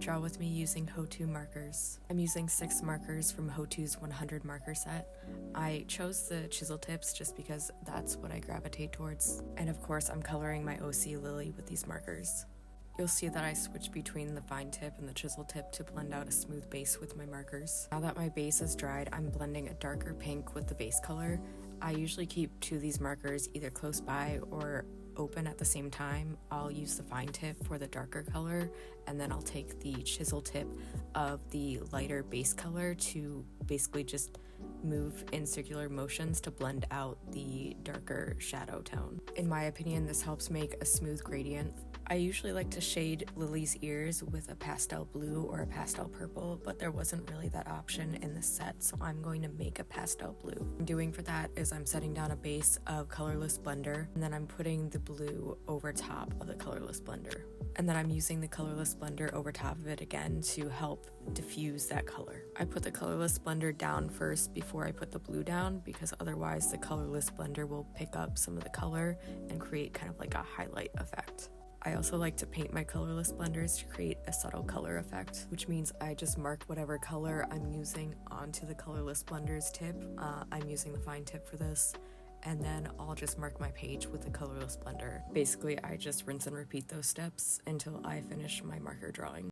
Draw with me using Hotu markers. I'm using 6 markers from Hotu's 100 marker set. I chose the chisel tips just because that's what I gravitate towards. And of course, I'm coloring my OC Lily with these markers. You'll see that I switch between the fine tip and the chisel tip to blend out a smooth base with my markers. Now that my base is dried, I'm blending a darker pink with the base color. I usually keep 2 of these markers either close by or open at the same time. I'll use the fine tip for the darker color, and then I'll take the chisel tip of the lighter base color to basically just move in circular motions to blend out the darker shadow tone. In my opinion, this helps make a smooth gradient. I usually like to shade Lily's ears with a pastel blue or a pastel purple, but there wasn't really that option in the set, so I'm going to make a pastel blue. What I'm doing for that is I'm setting down a base of colorless blender, and then I'm putting the blue over top of the colorless blender. And then I'm using the colorless blender over top of it again to help diffuse that color. I put the colorless blender down first before I put the blue down, because otherwise the colorless blender will pick up some of the color and create kind of like a highlight effect. I also like to paint my colorless blenders to create a subtle color effect, which means I just mark whatever color I'm using onto the colorless blender's tip. I'm using the fine tip for this, and then I'll just mark my page with the colorless blender. Basically, I just rinse and repeat those steps until I finish my marker drawing.